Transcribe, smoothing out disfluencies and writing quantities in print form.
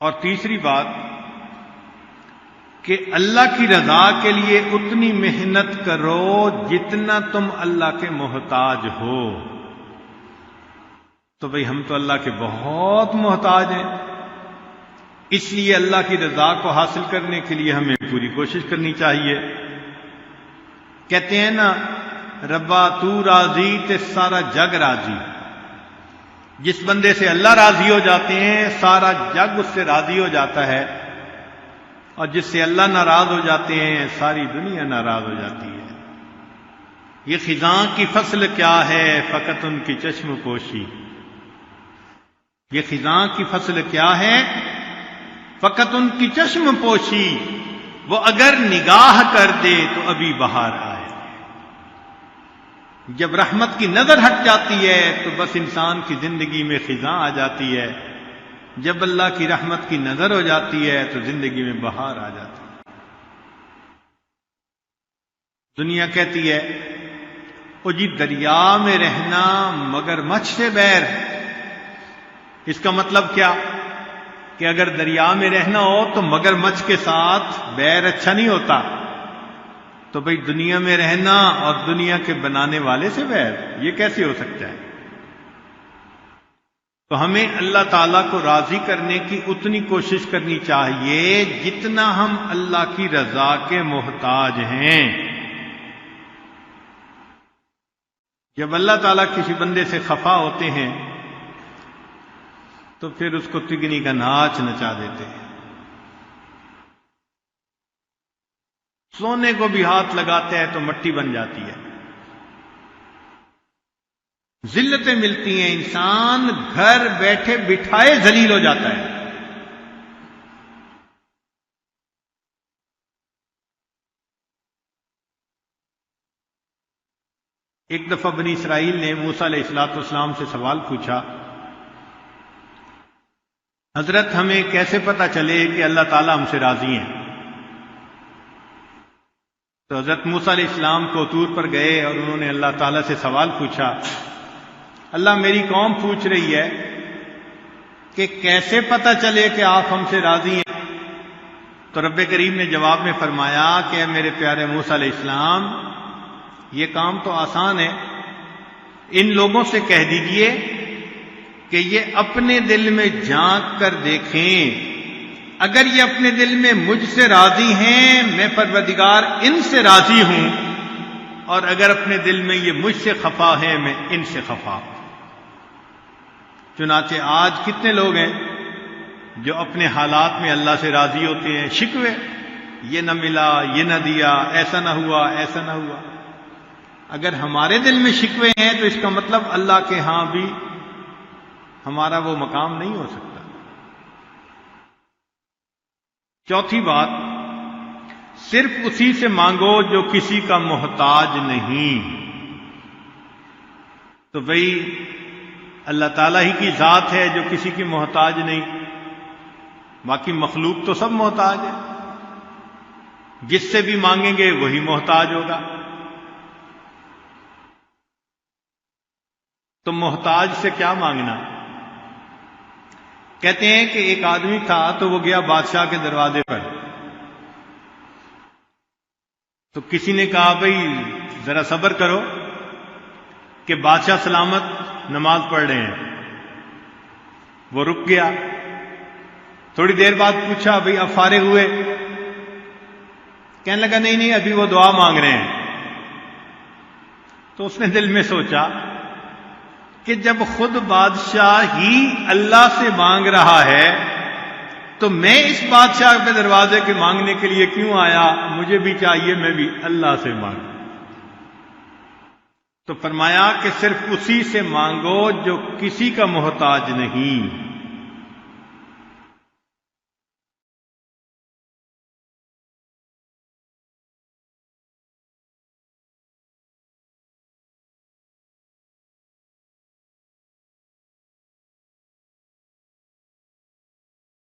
اور تیسری بات کہ اللہ کی رضا کے لیے اتنی محنت کرو جتنا تم اللہ کے محتاج ہو. تو بھئی ہم تو اللہ کے بہت محتاج ہیں، اس لیے اللہ کی رضا کو حاصل کرنے کے لیے ہمیں پوری کوشش کرنی چاہیے. کہتے ہیں نا، ربا تو راضی تے سارا جگ راضی. جس بندے سے اللہ راضی ہو جاتے ہیں سارا جگ اس سے راضی ہو جاتا ہے، اور جس سے اللہ ناراض ہو جاتے ہیں ساری دنیا ناراض ہو جاتی ہے. یہ خزاں کی فصل کیا ہے فقط ان کی چشم پوشی. یہ خزاں کی فصل کیا ہے فقط ان کی چشم پوشی. وہ اگر نگاہ کر دے تو ابھی بہار آئے. جب رحمت کی نظر ہٹ جاتی ہے تو بس انسان کی زندگی میں خزاں آ جاتی ہے. جب اللہ کی رحمت کی نظر ہو جاتی ہے تو زندگی میں بہار آ جاتی ہے. دنیا کہتی ہے او جی دریا میں رہنا مگر مچھ سے بیر. اس کا مطلب کیا کہ اگر دریا میں رہنا ہو تو مگر مچھ کے ساتھ بیر اچھا نہیں ہوتا. تو بھئی دنیا میں رہنا اور دنیا کے بنانے والے سے بیر، یہ کیسے ہو سکتا ہے؟ تو ہمیں اللہ تعالیٰ کو راضی کرنے کی اتنی کوشش کرنی چاہیے جتنا ہم اللہ کی رضا کے محتاج ہیں. جب اللہ تعالیٰ کسی بندے سے خفا ہوتے ہیں تو پھر اس کو تگنی کا ناچ نچا دیتے ہیں. سونے کو بھی ہاتھ لگاتے ہیں تو مٹی بن جاتی ہے. ذلتیں ملتی ہیں، انسان گھر بیٹھے بٹھائے ذلیل ہو جاتا ہے. ایک دفعہ بنی اسرائیل نے موسیٰ علیہ السلام سے سوال پوچھا، حضرت ہمیں کیسے پتا چلے کہ اللہ تعالیٰ ہم سے راضی ہیں؟ تو حضرت موسیٰ علیہ السلام کو طور پر گئے اور انہوں نے اللہ تعالیٰ سے سوال پوچھا، اللہ میری قوم پوچھ رہی ہے کہ کیسے پتہ چلے کہ آپ ہم سے راضی ہیں؟ تو رب کریم نے جواب میں فرمایا کہ اے میرے پیارے موسیٰ علیہ السلام، یہ کام تو آسان ہے. ان لوگوں سے کہہ دیجئے کہ یہ اپنے دل میں جھانک کر دیکھیں، اگر یہ اپنے دل میں مجھ سے راضی ہیں میں پروردگار ان سے راضی ہوں، اور اگر اپنے دل میں یہ مجھ سے خفا ہے میں ان سے خفا ہوں. چنانچہ آج کتنے لوگ ہیں جو اپنے حالات میں اللہ سے راضی ہوتے ہیں، شکوے، یہ نہ ملا، یہ نہ دیا، ایسا نہ ہوا، ایسا نہ ہوا. اگر ہمارے دل میں شکوے ہیں تو اس کا مطلب اللہ کے ہاں بھی ہمارا وہ مقام نہیں ہو سکتا. چوتھی بات، صرف اسی سے مانگو جو کسی کا محتاج نہیں. تو بھئی اللہ تعالیٰ ہی کی ذات ہے جو کسی کی محتاج نہیں، باقی مخلوق تو سب محتاج ہے. جس سے بھی مانگیں گے وہی محتاج ہوگا. تو محتاج سے کیا مانگنا؟ کہتے ہیں کہ ایک آدمی تھا تو وہ گیا بادشاہ کے دروازے پر. تو کسی نے کہا بھئی ذرا صبر کرو کہ بادشاہ سلامت نماز پڑھ رہے ہیں. وہ رک گیا. تھوڑی دیر بعد پوچھا بھئی اب فارغ ہوئے؟ کہنے لگا نہیں ابھی وہ دعا مانگ رہے ہیں. تو اس نے دل میں سوچا کہ جب خود بادشاہ ہی اللہ سے مانگ رہا ہے تو میں اس بادشاہ کے دروازے کے مانگنے کے لیے کیوں آیا؟ مجھے بھی چاہیے میں بھی اللہ سے مانگوں. تو فرمایا کہ صرف اسی سے مانگو جو کسی کا محتاج نہیں.